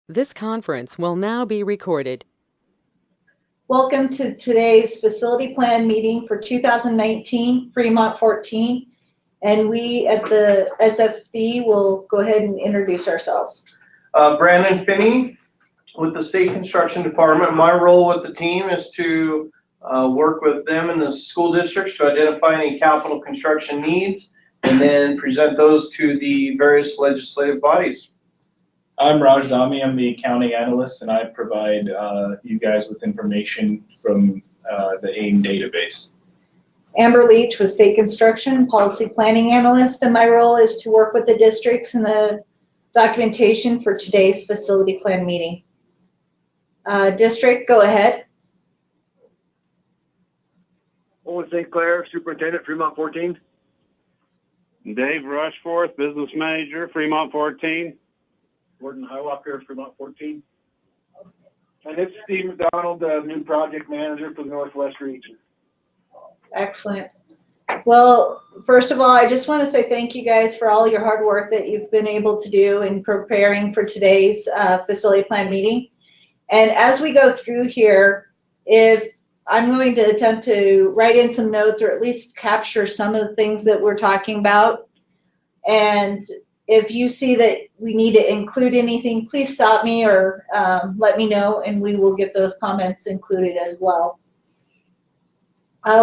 This conference will now be recorded. Welcome to today's facility plan meeting for 2019 Fremont 14. And we at the SFD will go ahead and introduce ourselves. Brandon Finney with the State Construction Department. My role with the team is to work with them in the school districts to identify any capital construction needs and then present those to the various legislative bodies. I'm Raj Dami. I'm the accounting analyst, and I provide these guys with information from the AIM database. Amber Leach with State Construction, Policy Planning Analyst, and my role is to work with the districts and the documentation for today's facility plan meeting. District, go ahead. Owen St. Clair, Superintendent, Fremont 14. Dave Rushforth, Business Manager, Fremont 14. Gordon Highwalker, Fremont 14. And it's Steve McDonald, the new project manager for the Northwest region. Excellent. Well, first of all, I just want to say thank you guys for all your hard work that you've been able to do in preparing for today's facility plan meeting. And as we go through here, if I'm going to attempt to write in some notes or at least capture some of the things that we're talking about. And if you see that we need to include anything, please stop me or let me know, and we will get those comments included as well.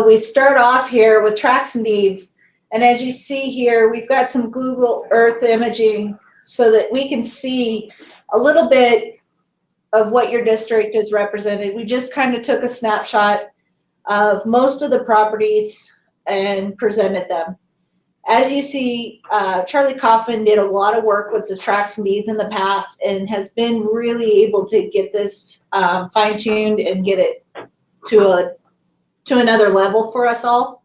We start off here with tracks and deeds, and as you see here, we've got some Google Earth imaging so that we can see a little bit of what your district is represented. We just kind of took a snapshot of most of the properties and presented them. As you see, Charlie Kaufman did a lot of work with the tracks and deeds in the past and has been really able to get this fine-tuned and get it to another level for us all.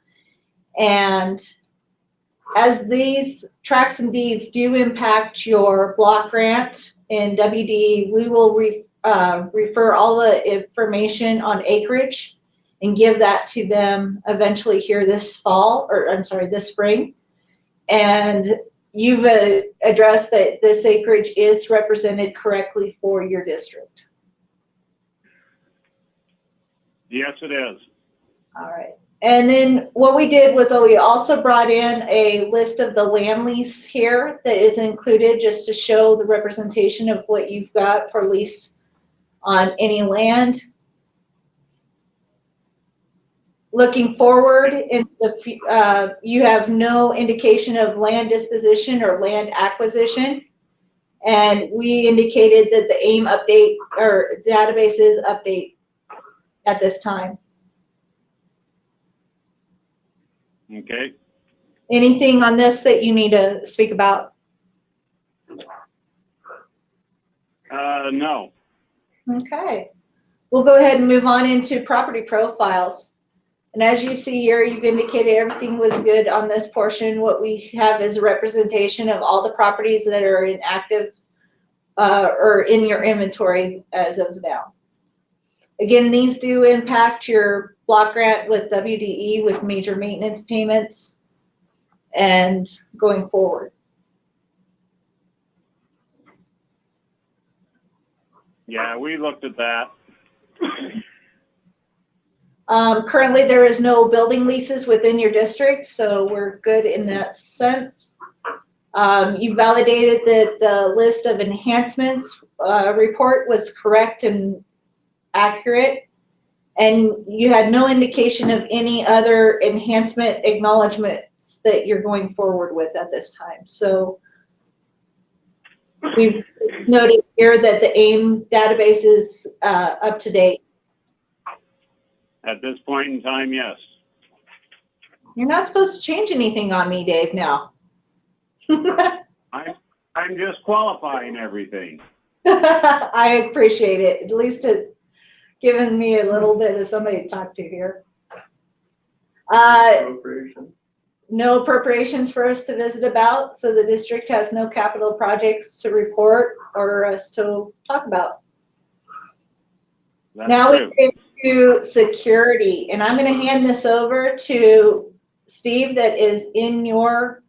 And as these tracks and deeds do impact your block grant in WD, we will refer all the information on acreage and give that to them eventually here this fall, or I'm sorry, this spring. And you've addressed that this acreage is represented correctly for your district. Yes, it is. All right. And then what we did was we also brought in a list of the land lease here that is included just to show the representation of what you've got for lease on any land. Looking forward, you have no indication of land disposition or land acquisition. And we indicated that the AIM update or databases update at this time. Okay. Anything on this that you need to speak about? No. Okay. We'll go ahead and move on into property profiles. And as you see here, you've indicated everything was good on this portion. What we have is a representation of all the properties that are in active or in your inventory as of now. Again, these do impact your block grant with WDE with major maintenance payments and going forward. Yeah, we looked at that. Currently, there is no building leases within your district, so we're good in that sense. You validated that the list of enhancements report was correct and accurate, and you had no indication of any other enhancement acknowledgments that you're going forward with at this time. So we've noted here that the AIM database is up to date. At this point in time, yes. You're not supposed to change anything on me, Dave, now. I'm just qualifying everything. I appreciate it. At least it's given me a little bit of somebody to talk to here. No appropriations for us to visit about, so the district has no capital projects to report or us to talk about. That's now true. we get to security, and I'm going to hand this over to Steve that is in your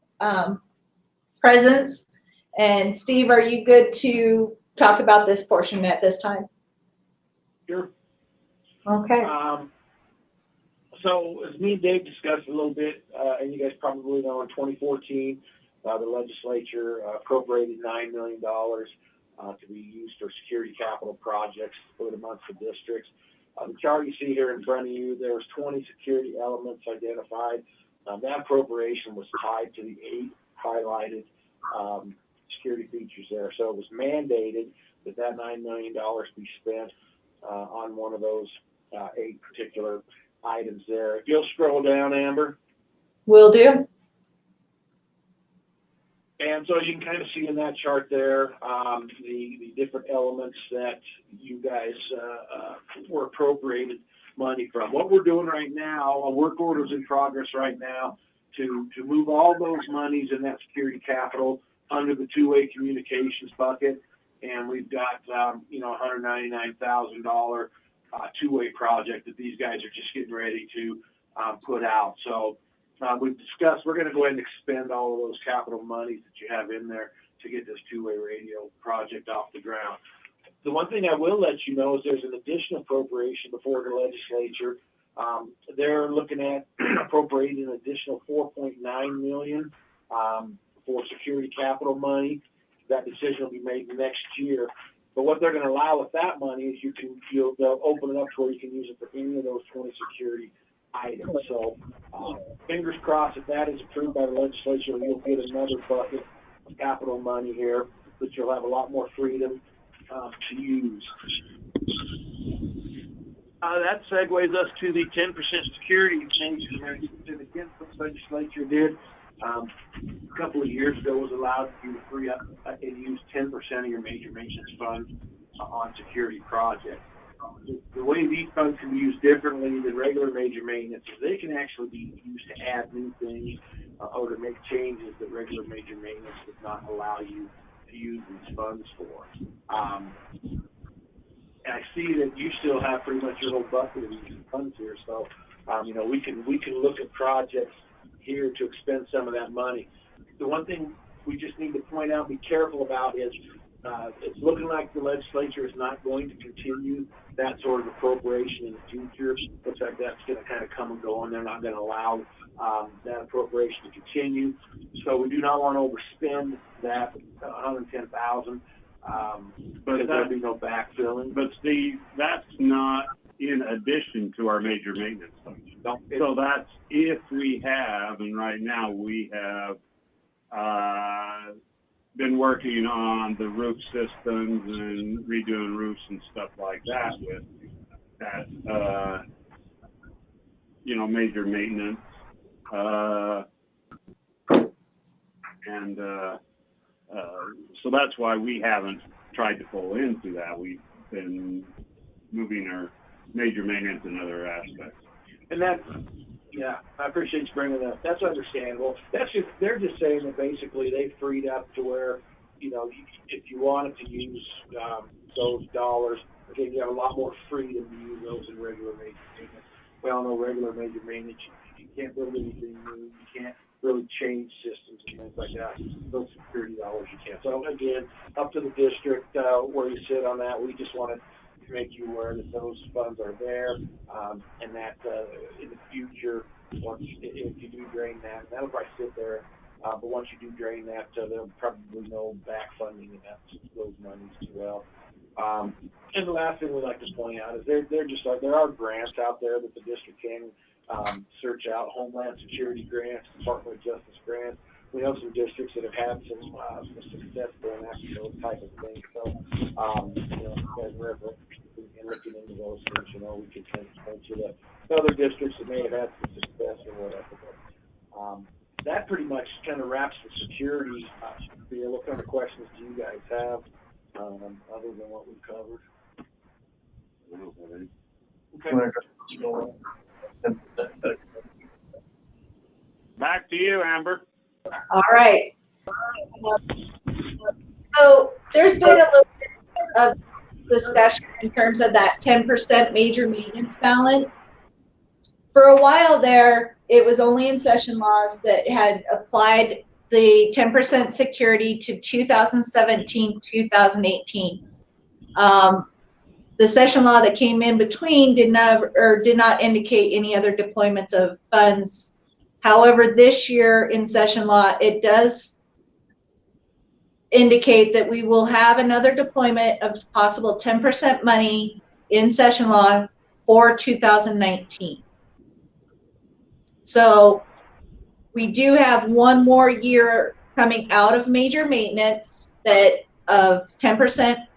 presence. And Steve, are you good to talk about this portion at this time? Sure. Okay. So as me and Dave discussed a little bit, and you guys probably know, in 2014, the legislature appropriated $9 million to be used for security capital projects split amongst the districts. The chart you see here in front of you, there was 20 security elements identified. That appropriation was tied to the 8 highlighted security features there. So it was mandated that that $9 million be spent on one of those 8 particular items there. If you'll scroll down, Amber. Will do. And so you can kind of see in that chart there the different elements that you guys were appropriated money from. What we're doing right now, a work order is in progress right now to move all those monies in that security capital under the two-way communications bucket. And we've got, $199,000 two-way project that these guys are just getting ready to put out. So we've discussed, we're going to go ahead and expend all of those capital monies that you have in there to get this two-way radio project off the ground. The one thing I will let you know is there's an additional appropriation before the legislature. They're looking at appropriating an additional $4.9 million for security capital money. That decision will be made next year. But what they're going to allow with that money is they'll open it up to where you can use it for any of those 20 security items. So fingers crossed, if that is approved by the legislature, you'll get another bucket of capital money here that you'll have a lot more freedom to use. That segues us to the 10% security changes that again the legislature did. A couple of years ago was allowed you to free up and use 10% of your major maintenance funds on security projects. The way these funds can be used differently than regular major maintenance is they can actually be used to add new things or to make changes that regular major maintenance does not allow you to use these funds for. And I see that you still have pretty much your whole bucket of these funds here, so we can look at projects here to expend some of that money. The one thing we just need to point out, be careful about is it's looking like the legislature is not going to continue that sort of appropriation in the future. Looks like that's going to kind of come and go, and they're not going to allow that appropriation to continue. So we do not want to overspend that $110,000, but there'll be no backfilling. But Steve, that's not in addition to our major maintenance funds. So that's if we have, and right now we have been working on the roof systems and redoing roofs and stuff like that with that, major maintenance. So that's why we haven't tried to pull into that. We've been moving our major maintenance in other aspects. And that's, yeah, I appreciate you bringing that up. That's understandable. They're just saying that basically they freed up to where, if you wanted to use those dollars, again, you have a lot more freedom to use those in regular major maintenance. We all know regular major maintenance, you can't build anything new, you can't really change systems and things like that. Those security dollars you can't. So again, up to the district where you sit on that. We just wanted to make you aware that those funds are there, and that in the future, if you do drain that, that'll probably sit there. But once you do drain that, there'll probably no back funding of those monies as well. And the last thing we like to point out is they're just like, there are grants out there that the district can search out, Homeland Security grants, Department of Justice grants. We know some districts that have had some success going after those type of things. So, as we're interested in looking into those things, we can point you to other districts that may have had some success or whatever. But, that pretty much kind of wraps the security. What kind of questions do you guys have other than what we've covered? I don't have any. Okay. Back to you, Amber. All right. So there's been a little bit of discussion in terms of that 10% major maintenance balance. For a while there, it was only in session laws that had applied the 10% security to 2017, 2018. The session law that came in between did not indicate any other deployments of funds. However, this year in session law, it does indicate that we will have another deployment of possible 10% money in session law for 2019. So we do have one more year coming out of major maintenance that of 10%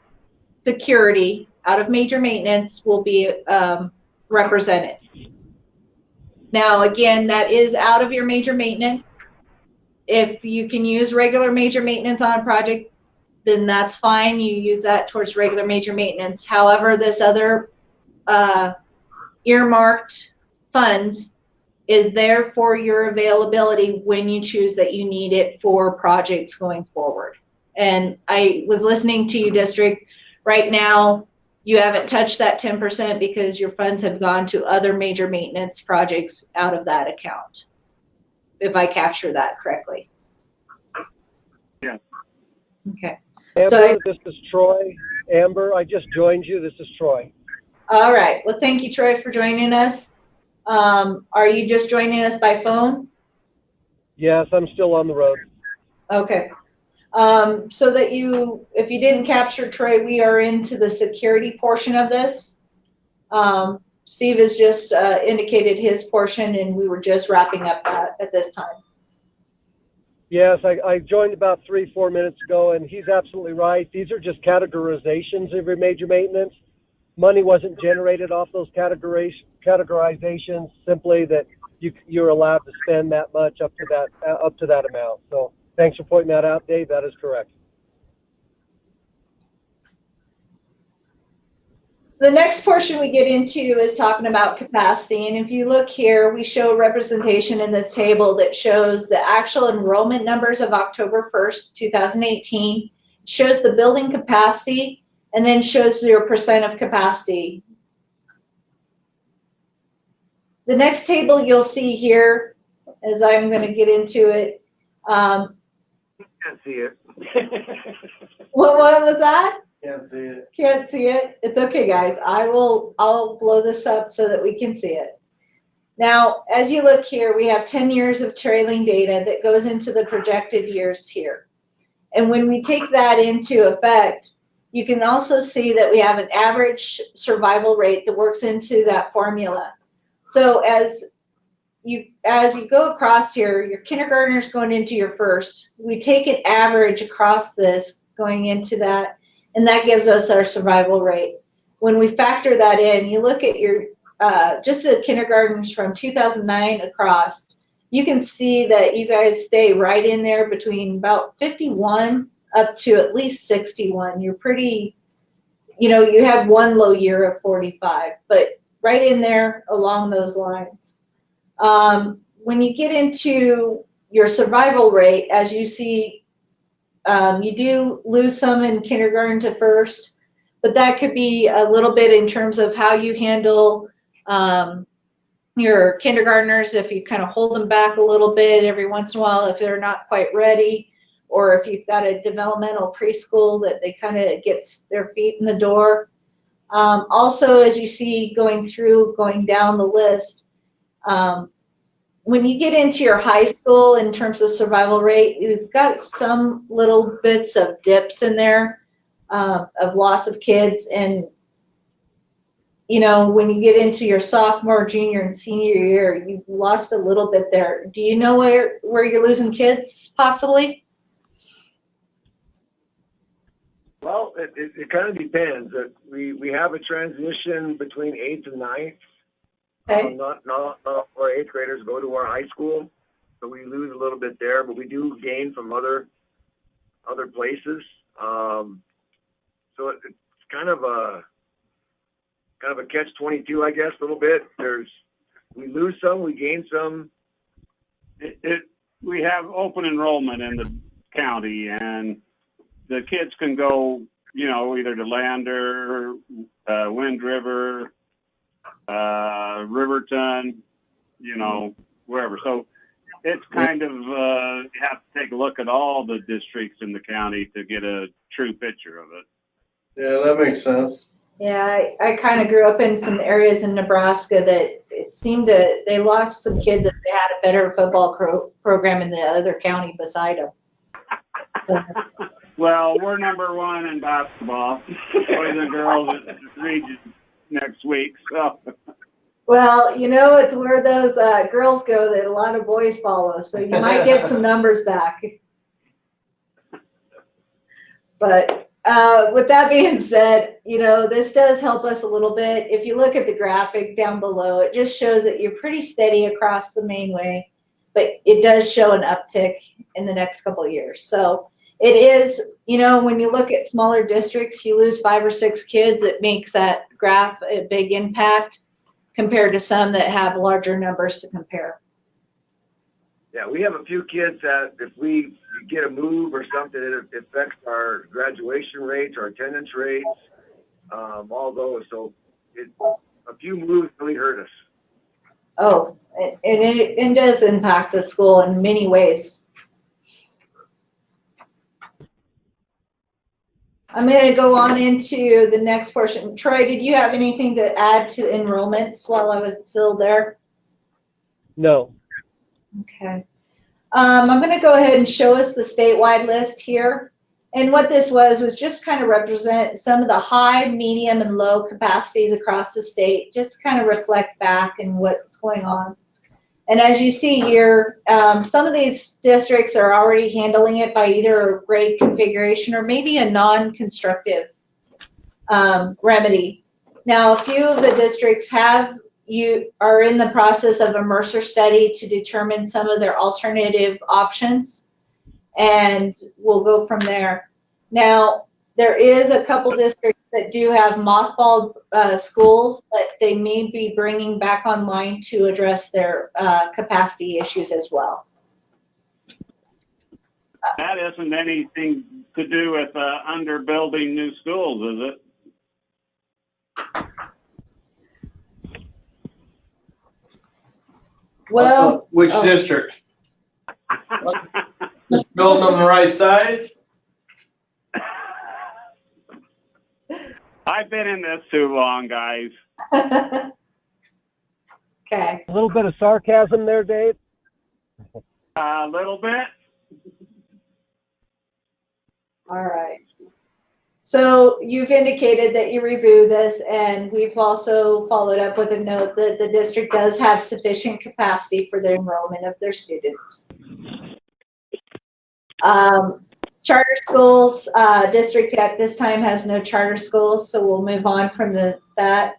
security out of major maintenance will be represented. Now, again, that is out of your major maintenance. If you can use regular major maintenance on a project, then that's fine. You use that towards regular major maintenance. However, this other earmarked funds is there for your availability when you choose that you need it for projects going forward. And I was listening to you, District. Right now, you haven't touched that 10% because your funds have gone to other major maintenance projects out of that account, if I capture that correctly. Yeah. Okay. Amber, So, this is Troy. Amber, I just joined you. This is Troy. all right. Well, thank you, Troy, for joining us. Are you just joining us by phone? Yes, I'm still on the road. Okay. So that if you didn't capture Troy, we are into the security portion of this. Steve has just indicated his portion, and we were just wrapping up that at this time. Yes, I joined about 3-4 minutes ago, and he's absolutely right. These are just categorizations of your major maintenance. Money wasn't generated off those categorizations, simply that you're allowed to spend that much up to that amount. So thanks for pointing that out, Dave. That is correct. The next portion we get into is talking about capacity. And if you look here, we show representation in this table that shows the actual enrollment numbers of October 1st, 2018, shows the building capacity, and then shows your percent of capacity. The next table you'll see here, as I'm going to get into it. Can't see it. What was that? Can't see it. Can't see it. It's okay, guys. I'll blow this up so that we can see it. Now, as you look here, we have 10 years of trailing data that goes into the projected years here. And when we take that into effect, you can also see that we have an average survival rate that works into that formula. So as you go across here, your kindergartners going into your first, we take an average across this going into that, and that gives us our survival rate. When we factor that in, you look at your just the kindergartens from 2009 across, you can see that you guys stay right in there between about 51 up to at least 61. You're pretty, you have one low year of 45, but right in there along those lines. When you get into your survival rate, as you see, you do lose some in kindergarten to first, but that could be a little bit in terms of how you handle your kindergartners, if you kind of hold them back a little bit every once in a while if they're not quite ready, or if you've got a developmental preschool that they kind of gets their feet in the door. Also, as you see going down the list, when you get into your high school in terms of survival rate, you've got some little bits of dips in there of loss of kids. And, when you get into your sophomore, junior, and senior year, you've lost a little bit there. Do you know where you're losing kids, possibly? Well, it kind of depends. We have a transition between 8th and 9th. Okay. Not all our 8th graders go to our high school, so we lose a little bit there, but we do gain from other places. So it's kind of a catch-22, I guess, a little bit. We lose some, we gain some. We have open enrollment in the county, and the kids can go, either to Lander, Wind River, Riverton, wherever. So it's kind of, you have to take a look at all the districts in the county to get a true picture of it. Yeah, that makes sense. Yeah, I kind of grew up in some areas in Nebraska that it seemed that they lost some kids if they had a better football program in the other county beside them. So, Well, we're number one in basketball, boys and girls at the region next week, so. well, you know, it's where those girls go that a lot of boys follow, so you might get some numbers back. But with that being said, you know, this does help us a little bit. If you look at the graphic down below, it just shows that you're pretty steady across the mainway, but it does show an uptick in the next couple of years. So it is, you know, when you look at smaller districts, you lose 5 or 6 kids, it makes that graph a big impact compared to some that have larger numbers to compare. Yeah, we have a few kids that if we get a move or something, it affects our graduation rates, our attendance rates, all those. So a few moves really hurt us. Oh, and it does impact the school in many ways. I'm going to go on into the next portion. Troy, did you have anything to add to enrollments while I was still there? No. Okay. I'm going to go ahead and show us the statewide list here. And what this was just kind of represent some of the high, medium, and low capacities across the state, just to kind of reflect back and what's going on. And as you see here, some of these districts are already handling it by either a grade configuration or maybe a non-constructive remedy. Now, a few of the districts are in the process of a Mercer study to determine some of their alternative options, and we'll go from there. Now, there is a couple districts that do have mothballed schools, but they may be bringing back online to address their capacity issues as well. That isn't anything to do with underbuilding new schools, is it? Well, Which district? Just building them the right size? I've been in this too long, guys. Okay. A little bit of sarcasm there, Dave. A little bit. All right. So you've indicated that you review this, and we've also followed up with a note that the district does have sufficient capacity for the enrollment of their students. Charter schools, district at this time has no charter schools, so we'll move on from that.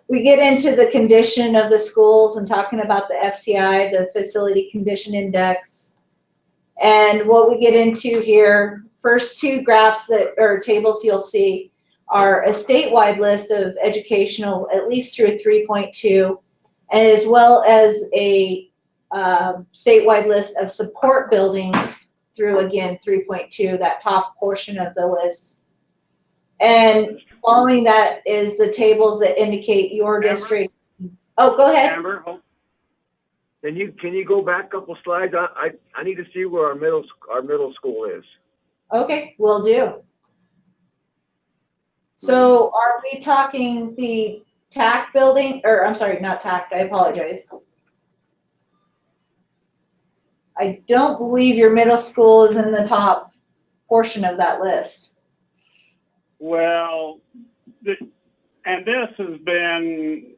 We get into the condition of the schools and talking about the FCI, the Facility Condition Index. And what we get into here, first two graphs or tables you'll see are a statewide list of educational, at least through 3.2, as well as a statewide list of support buildings through, again, 3.2, that top portion of the list. And following that is the tables that indicate your district. Oh, go ahead. Amber, Can you go back a couple slides? I need to see where our middle school is. Okay, will do. So are we talking the TAC building, or I'm sorry, not TAC, I apologize. I don't believe your middle school is in the top portion of that list. well, and this has been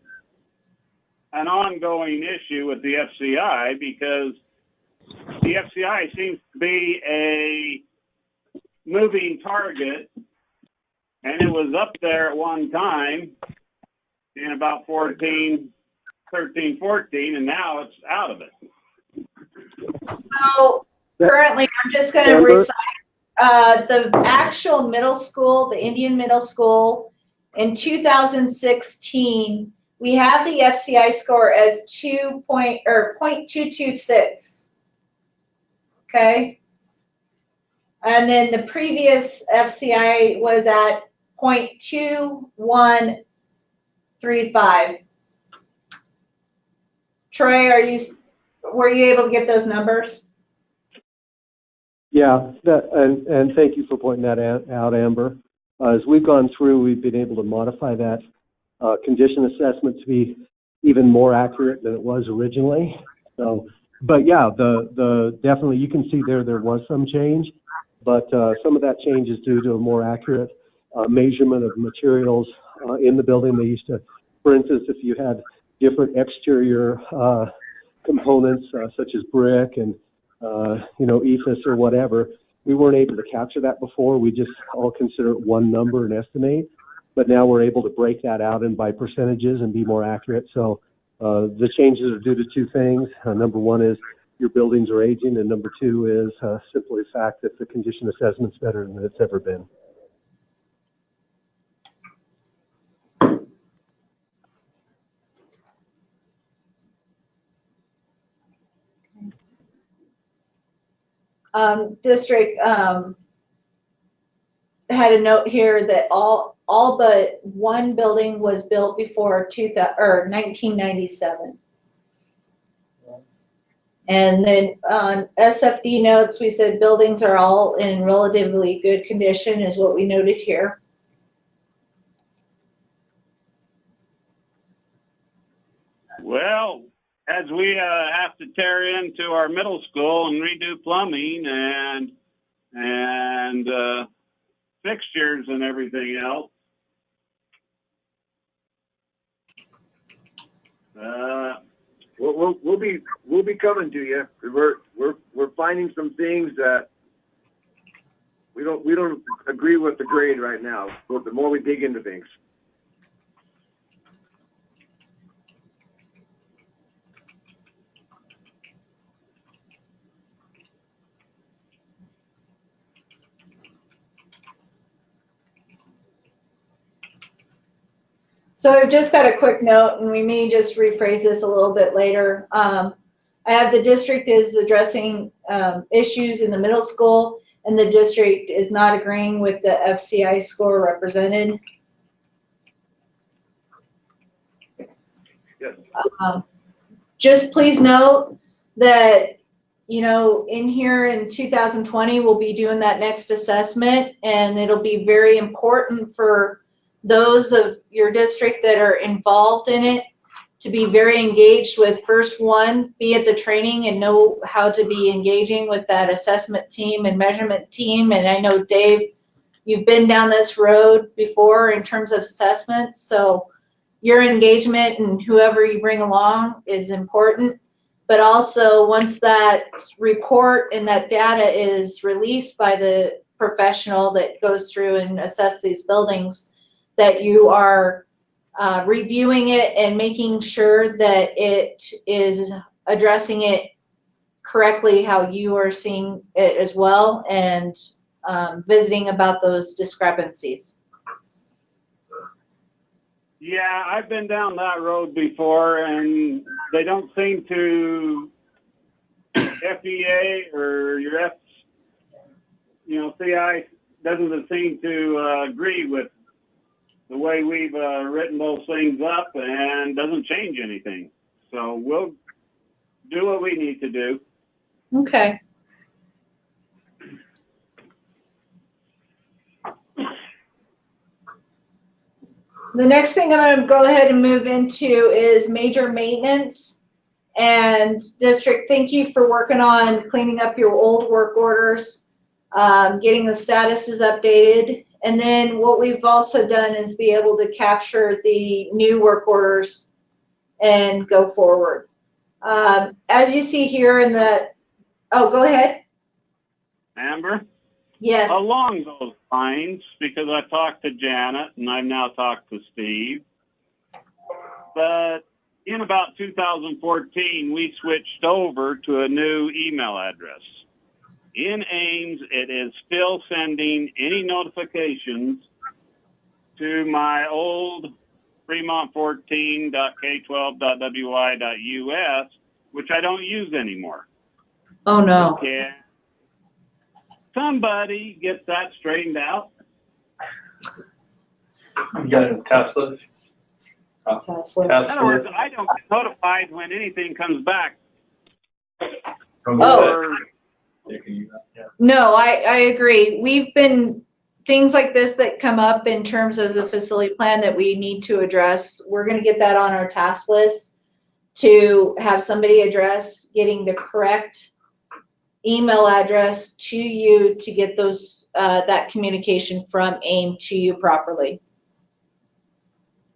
an ongoing issue with the FCI because the FCI seems to be a moving target, and it was up there at one time in about 13, 14, and now it's out of it. So currently, I'm just going to recite the actual middle school, the Indian middle school. In 2016, we have the FCI score as 0.226. Okay. And then the previous FCI was at 0.2135. Troy, are you were you able to get those numbers? Yeah, and thank you for pointing that out, Amber. As we've gone through, we've been able to modify that condition assessment to be even more accurate than it was originally. So, but yeah, the definitely you can see there was some change, but some of that change is due to a more accurate measurement of materials in the building. They used to, for instance, if you had different exterior components such as brick and ethos or whatever, we weren't able to capture that before. We just all consider it one number and estimate. But now we're able to break that out and by percentages and be more accurate. So the changes are due to two things. Number one is your buildings are aging, and number two is simply the fact that the condition assessment's better than it's ever been. District had a note here that all but one building was built before 1997. And then on SFD notes, we said buildings are all in relatively good condition, is what we noted here. Well, as we have to tear into our middle school and redo plumbing and fixtures and everything else, we'll be coming to you. We're finding some things that we don't agree with the grade right now. But the more we dig into things. So I've just got a quick note, and we may just rephrase this a little bit later. I have the district is addressing issues in the middle school, and the district is not agreeing with the FCI score represented. Yes. Just please note that, in here in 2020, we'll be doing that next assessment, and it'll be very important for those of your district that are involved in it to be very engaged with. First one, be at the training and know how to be engaging with that assessment team and measurement team. And I know, Dave, you've been down this road before in terms of assessments, so your engagement and whoever you bring along is important. But also, once that report and that data is released by the professional that goes through and assess these buildings, that you are reviewing it and making sure that it is addressing it correctly how you are seeing it as well, and visiting about those discrepancies. yeah, I've been down that road before, and they don't seem to, FEA or your CI doesn't seem to agree with the way we've written those things up, and doesn't change anything. So we'll do what we need to do. Okay. The next thing I'm going to go ahead and move into is major maintenance. And district, thank you for working on cleaning up your old work orders, getting the statuses updated. And then what we've also done is be able to capture the new work orders and go forward. As you see here in the, oh, go ahead. Amber? Yes. Along those lines, because I talked to Janet and I've now talked to Steve, but in about 2014, we switched over to a new email address. In Ames, it is still sending any notifications to my old FRE14.K12.WI.US, which I don't use anymore. Oh, no. Can somebody get that straightened out? You got it, Tesla. Tesla. In other words, I don't get notified when anything comes back Oh. Or- No, I agree. Things like this that come up in terms of the facility plan that we need to address, we're going to get that on our task list to have somebody address getting the correct email address to you to get those that communication from AIM to you properly.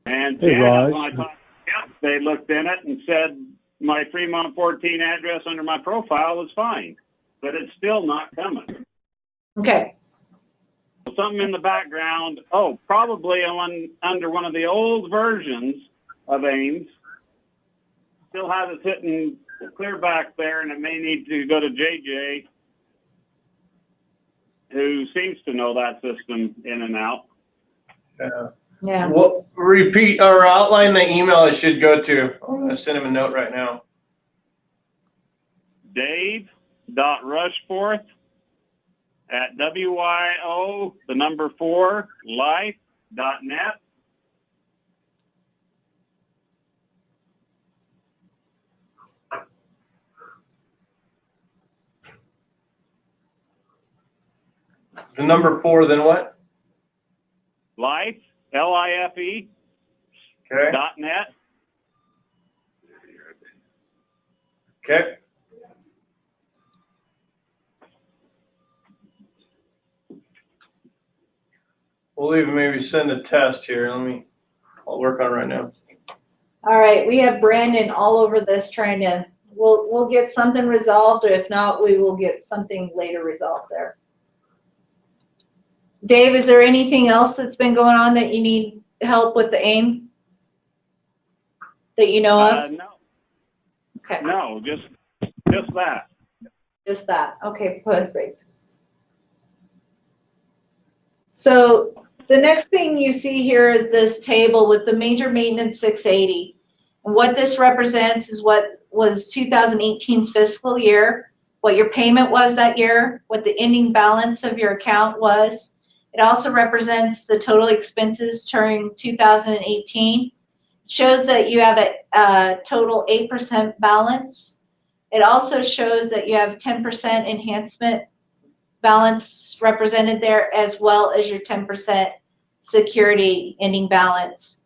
And Hey, Janet, Raj. when I talked to them, they looked in it and said my Fremont 14 address under my profile is fine, but it's still not coming. Okay. Something in the background, probably under one of the old versions of Ames, still has it sitting clear back there, and it may need to go to JJ, who seems to know that system in and out. Yeah. Well, repeat or outline the email it should go to. I'm going to send him a note right now. Dave.rushforth at WYO4life.net. The number 4, then what? Life, L-I-F-E, Okay. .net. Okay. We'll even maybe send a test here. I'll work on it right now. All right, we have Brandon all over this trying to, we'll get something resolved, or if not, we will get something later resolved there. Dave, is there anything else that's been going on that you need help with the AIM that you know of? No, Okay, no, just that. just that. Okay, perfect. So the next thing you see here is this table with the major maintenance 680. And what this represents is what was 2018's fiscal year, what your payment was that year, what the ending balance of your account was. It also represents the total expenses during 2018. It shows that you have a total 8% balance. It also shows that you have 10% enhancement balance represented there, as well as your 10% security ending balance.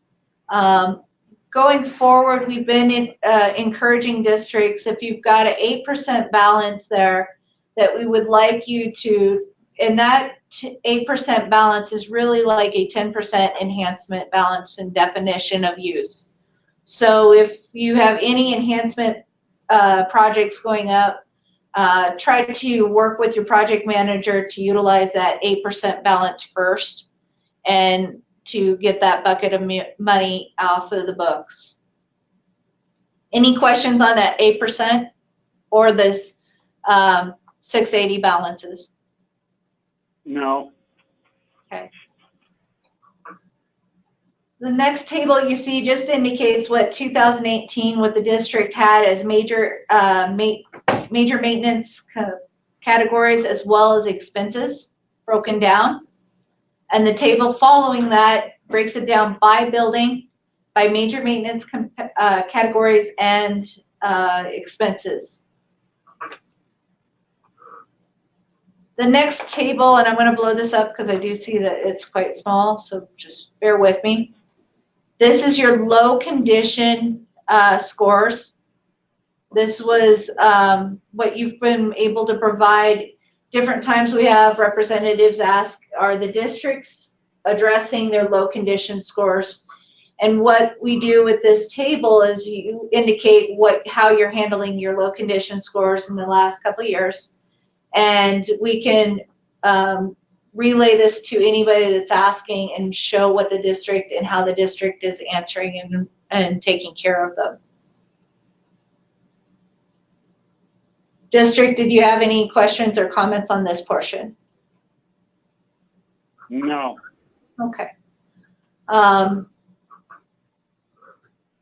Going forward, we've been encouraging districts, if you've got an 8% balance there, that we would like you to, and that 8% balance is really like a 10% enhancement balance and definition of use. So if you have any enhancement projects going up, try to work with your project manager to utilize that 8% balance first and to get that bucket of money off of the books. Any questions on that 8% or this 680 balances? No. Okay. The next table you see just indicates what 2018, what the district had as major maintenance categories as well as expenses broken down. And the table following that breaks it down by building, by major maintenance categories and expenses. The next table, and I'm going to blow this up because I do see that it's quite small, so just bear with me. This is your low condition scores. This was what you've been able to provide. Different times we have representatives ask, are the districts addressing their low condition scores? And what we do with this table is you indicate how you're handling your low condition scores in the last couple of years. And we can relay this to anybody that's asking and show what the district and how the district is answering and taking care of them. District, did you have any questions or comments on this portion? No. Okay.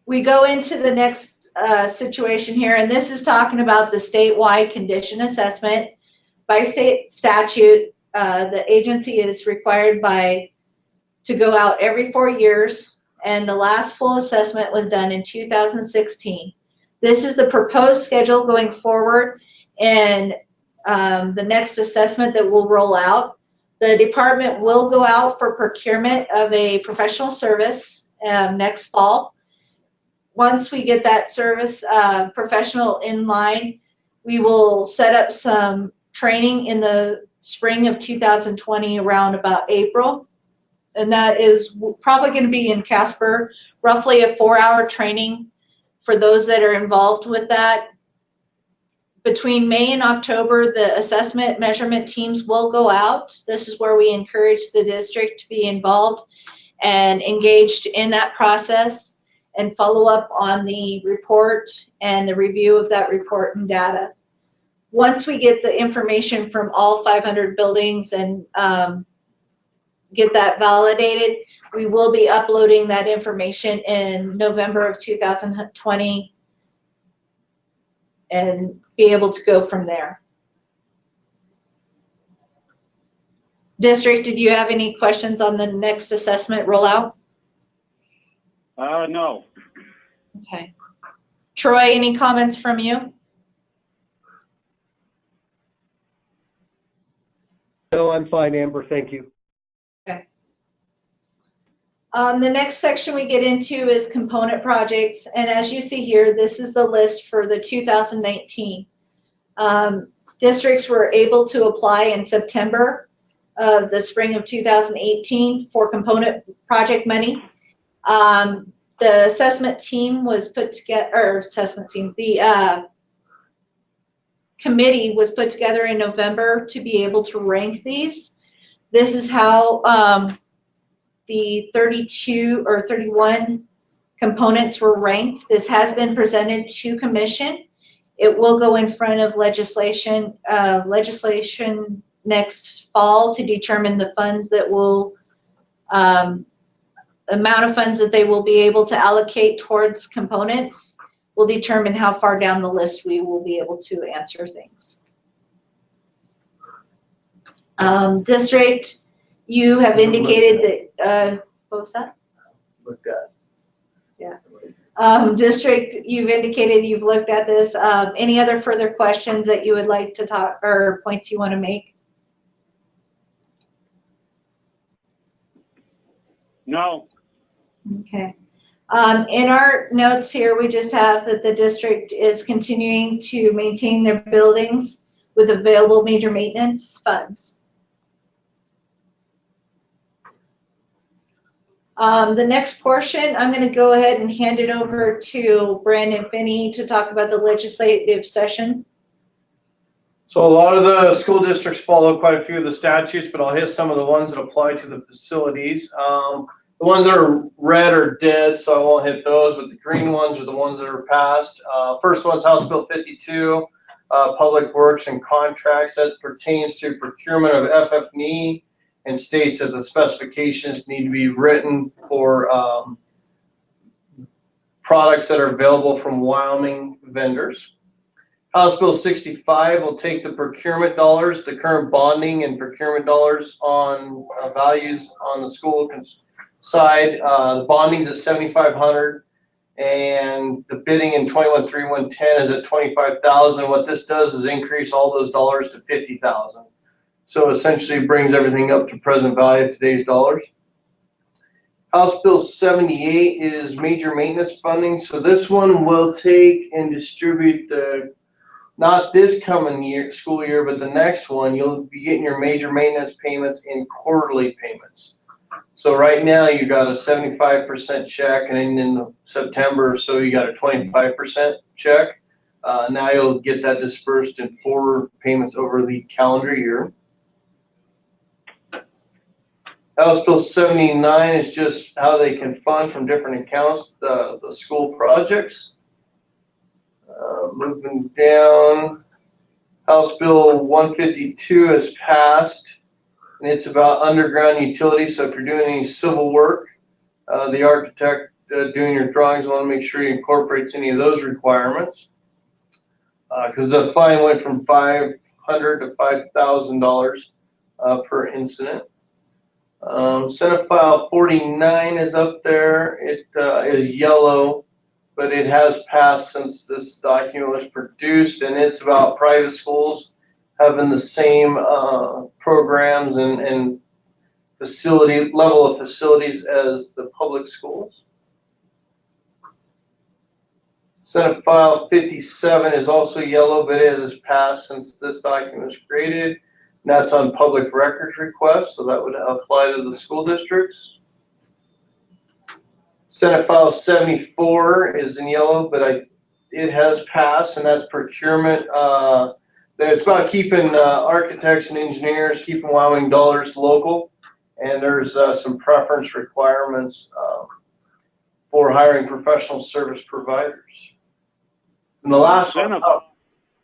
We go into the next situation here, and this is talking about the statewide condition assessment. By state statute, the agency is required to go out every 4 years, and the last full assessment was done in 2016. This is the proposed schedule going forward and the next assessment that will roll out. The department will go out for procurement of a professional service next fall. Once we get that service professional in line, we will set up some training in the spring of 2020 around about April. And that is probably going to be in Casper, roughly a 4-hour training for those that are involved with that. Between May and October, the assessment measurement teams will go out. This is where we encourage the district to be involved and engaged in that process and follow up on the report and the review of that report and data. Once we get the information from all 500 buildings and get that validated, we will be uploading that information in November of 2020 and be able to go from there. District, did you have any questions on the next assessment rollout? No. Okay. Troy, any comments from you? No, I'm fine, Amber. Thank you. Okay. The next section we get into is component projects, and as you see here, this is the list for the 2019. Districts were able to apply in September of the spring of 2018 for component project money. The assessment team was put together, or the committee was put together in November to be able to rank these. This is how the 32 or 31 components were ranked. This has been presented to commission. It will go in front of legislation next fall to determine the funds that will, amount of funds that they will be able to allocate towards components will determine how far down the list we will be able to answer things. District, you have indicated that, what was that? Looked at. Yeah. District, you've indicated you've looked at this. Any other further questions that you would like to talk or points you want to make? No. Okay. In our notes here, we just have that the district is continuing to maintain their buildings with available major maintenance funds. The next portion, I'm going to go ahead and hand it over to Brandon Finney to talk about the legislative session. So a lot of the school districts follow quite a few of the statutes, but I'll hit some of the ones that apply to the facilities. The ones that are red are dead, so I won't hit those, but the green ones are the one's that are passed. First one's House Bill 52, Public Works and Contracts. That pertains to procurement of FF&E and states that the specifications need to be written for products that are available from Wyoming vendors. House Bill 65 will take the procurement dollars, the current bonding and procurement dollars on values on the school side. The bonding's at $7,500 and the bidding in 21-3-110 is at $25,000. What this does is increase all those dollars to $50,000. So essentially brings everything up to present value of today's dollars. House Bill 78 is major maintenance funding. So this one will take and distribute the, not this coming year, school year, but the next one. You'll be getting your major maintenance payments in quarterly payments. So right now you got a 75% check, and in September or so you got a 25% check. Now you'll get that dispersed in 4 payments over the calendar year. House Bill 79 is just how they can fund from different accounts the school projects. Moving down, House Bill 152 has passed, and it's about underground utilities. So if you're doing any civil work, the architect doing your drawings want to make sure he incorporates any of those requirements, because the fine went from $500 to $5,000 per incident. Senate File 49 is up there. It is yellow, but it has passed since this document was produced, and it's about private schools having the same programs and facility level of facilities as the public schools. Senate File 57 is also yellow, but it has passed since this document was created. And that's on public records request, so that would apply to the school districts. Senate File 74 is in yellow, but it has passed, and that's procurement. It's about keeping architects and engineers, keeping Wyoming dollars local, and there's some preference requirements for hiring professional service providers. And the last one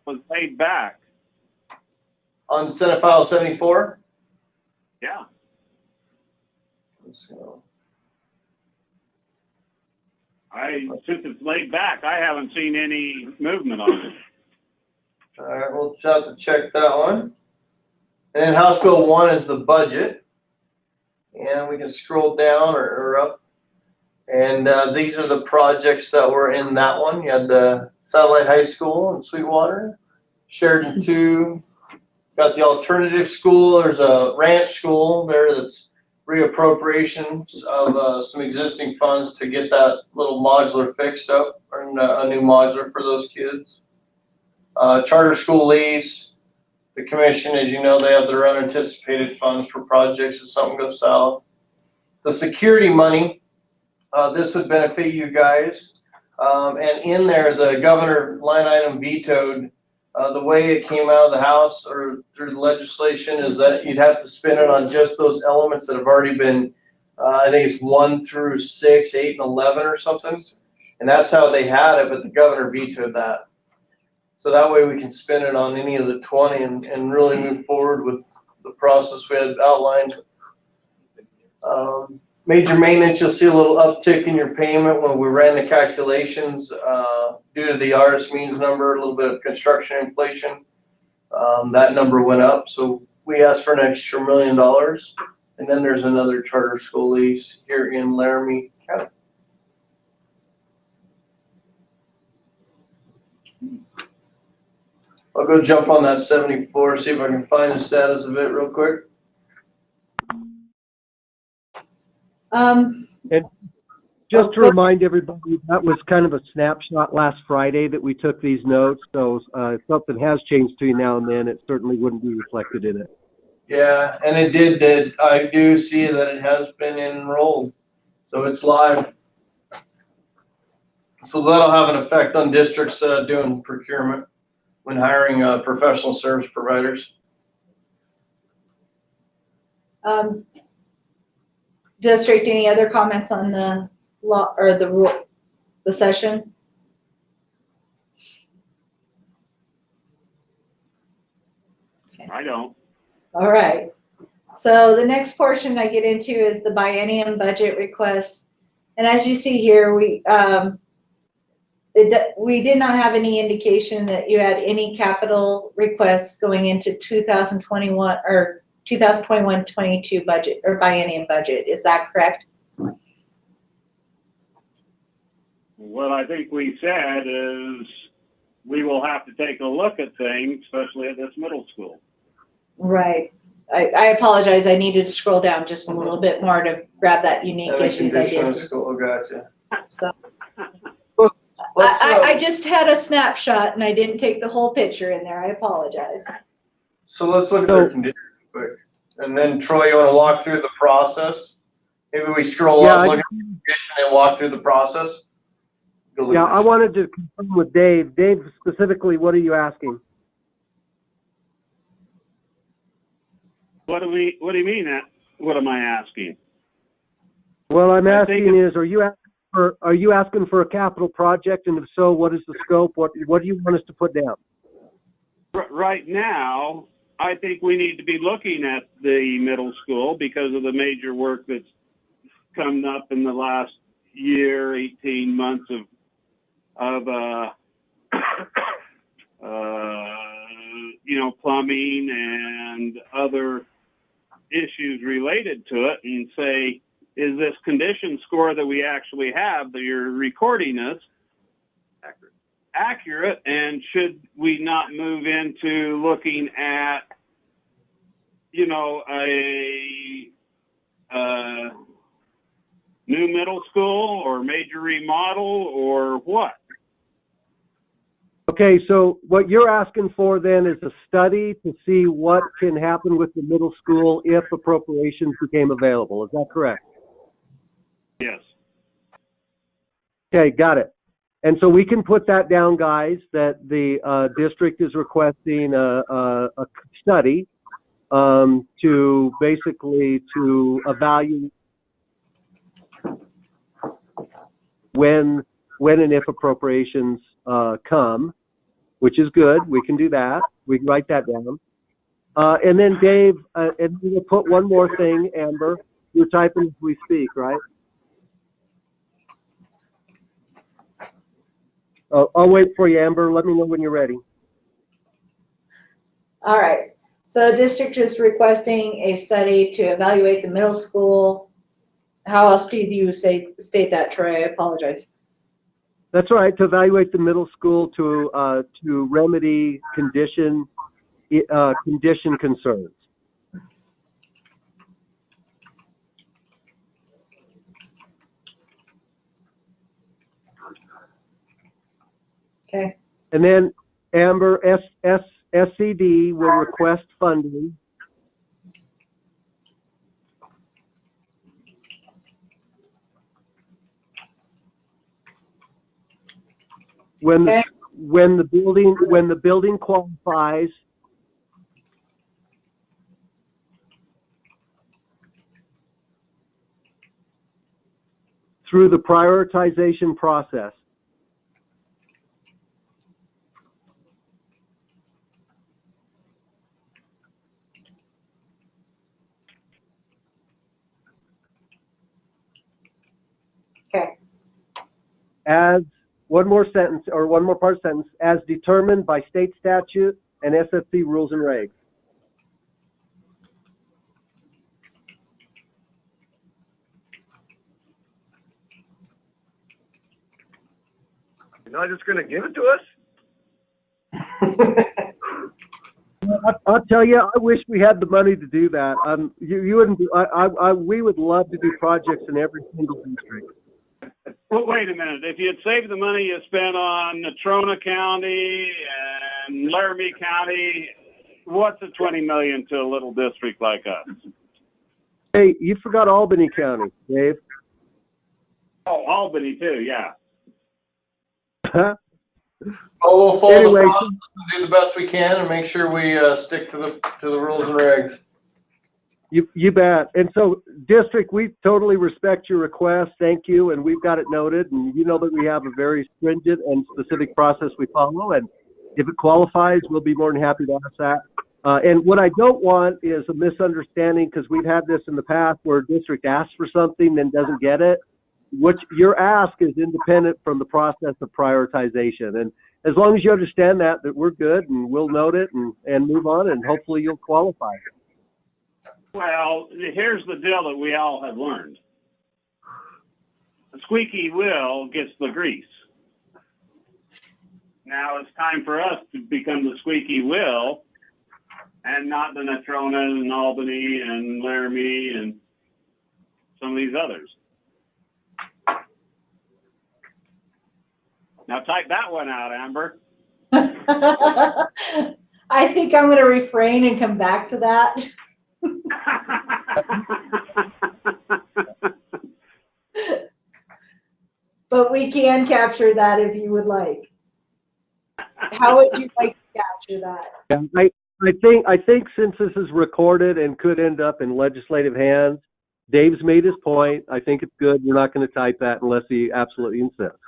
was paid back. On Senate File 74? Yeah. Let's go. Since it's laid back, I haven't seen any movement on it. All right, we'll have to check that one. And then House Bill 1 is the budget. And we can scroll down or up. And these are the projects that were in that one. You had the Satellite High School in Sweetwater, Sheridan 2, got the alternative school. There's a ranch school there that's reappropriations of some existing funds to get that little modular fixed up, or a new modular for those kids. Charter school lease. The commission, as you know, they have their unanticipated funds for projects if something goes south. The security money, this would benefit you guys. And in there, the governor line item vetoed. The way it came out of the House or through the legislation is that you'd have to spend it on just those elements that have already been, I think it's 1 through 6, 8, and 11 or something. And that's how they had it, but the governor vetoed that. So that way we can spend it on any of the 20 and really move forward with the process we had outlined. Major maintenance, you'll see a little uptick in your payment when we ran the calculations due to the RS means number, a little bit of construction inflation. That number went up, so we asked for an extra $1 million. And then there's another charter school lease here in Laramie County. I'll go jump on that 74, see if I can find the status of it real quick. And just to remind everybody, that was kind of a snapshot last Friday that we took these notes. So if something has changed between now and then, it certainly wouldn't be reflected in it. Yeah, and it did. I do see that it has been enrolled, so it's live. So that'll have an effect on districts doing procurement when hiring professional service providers. District, any other comments on the law or the session? Okay. I don't. All right. So the next portion I get into is the biennium budget request. And as you see here, we did not have any indication that you had any capital requests going into 2021 or 2021-22 budget or biennium budget. Is that correct? What I think we said is we will have to take a look at things, especially at this middle school. Right. I apologize. I needed to scroll down just a little bit more to grab that unique issues idea. Gotcha. So I just had a snapshot and I didn't take the whole picture in there. I apologize. So let's look at their conditions quick. And then Troy, you want to walk through the process? Maybe we scroll up, look at the condition, and walk through the process. Yeah, I wanted to confirm with Dave. Dave, specifically, what are you asking? What do you mean? What am I asking? Well, I'm asking is, are you asking for a capital project, and if so, what is the scope? What do you want us to put down? Right now, I think we need to be looking at the middle school because of the major work that's come up in the last year, 18 months of plumbing and other issues related to it, and say, is this condition score that we actually have that you're recording us, accurate? And should we not move into looking at, you know, a new middle school or major remodel or what? Okay, so what you're asking for then is a study to see what can happen with the middle school if appropriations became available. Is that correct? Yes. Okay, got it. And so we can put that down, guys, that the district is requesting a study to basically to evaluate when and if appropriations come, which is good. We can do that. We can write that down. And then Dave, and we'll put one more thing, Amber. You're typing as we speak, right? I'll wait for you, Amber. Let me know when you're ready. All right. So the district is requesting a study to evaluate the middle school. How else do you state that, Troy? I apologize. That's right. To evaluate the middle school to remedy condition concerns. Okay. And then Amber, SCD will request funding when Okay. when the building qualifies through the prioritization process. Okay. As one more sentence or one more part sentence, as determined by state statute and SFC rules and regs. You're not just going to give it to us? I'll tell you, I wish we had the money to do that. You wouldn't. We would love to do projects in every single district. Well, wait a minute. If you'd saved the money you spent on Natrona County and Laramie County, what's a $20 million to a little district like us? Hey, you forgot Albany County, Dave. Oh, Albany too, yeah. Huh? Well, we'll follow Anyway, the process and do the best we can and make sure we stick to the rules and regs. You bet. And so, district, we totally respect your request. Thank you, and we've got it noted. And you know that we have a very stringent and specific process we follow. And if it qualifies, we'll be more than happy to ask that. And what I don't want is a misunderstanding, because we've had this in the past where a district asks for something and doesn't get it. What your ask is independent from the process of prioritization. And as long as you understand that we're good, and we'll note it and move on, and hopefully you'll qualify. Well, here's the deal that we all have learned. The squeaky wheel gets the grease. Now it's time for us to become the squeaky wheel and not the Natrona and Albany and Laramie and some of these others. Now type that one out, Amber. I think I'm going to refrain and come back to that. But we can capture that if you would like. How would you like to capture that? Yeah, I think since this is recorded and could end up in legislative hands, Dave's made his point. I think it's good. We're not going to type that unless he absolutely insists.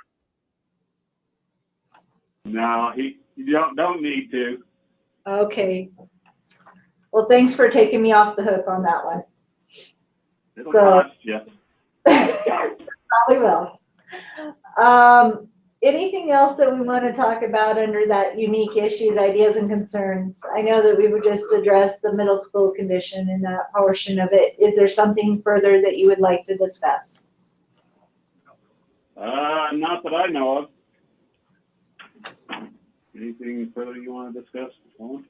No, you don't need to. Okay. Well, thanks for taking me off the hook on that one. It'll cost you. Probably will. Anything else that we want to talk about under that unique issues, ideas, and concerns? I know that we would just address the middle school condition in that portion of it. Is there something further that you would like to discuss? Not that I know of. Anything further you want to discuss? Colin?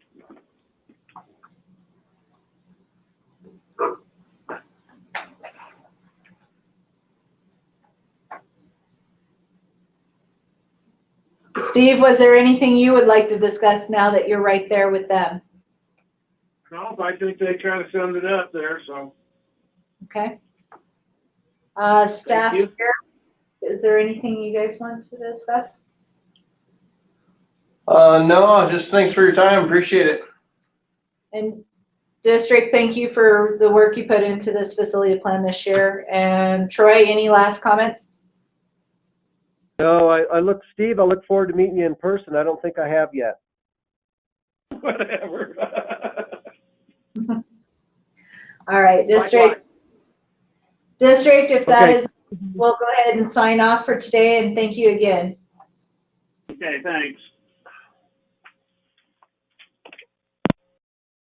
Steve, was there anything you would like to discuss now that you're right there with them? No, I think they kind of summed it up there, so. Okay. Staff Thank here, is there anything you guys want to discuss? No, just thanks for your time. Appreciate it. And district, thank you for the work you put into this facility plan this year. And Troy, any last comments? No, Steve, I look forward to meeting you in person. I don't think I have yet. Whatever. All right, district, if that is, we'll go ahead and sign off for today, and thank you again. Okay, thanks.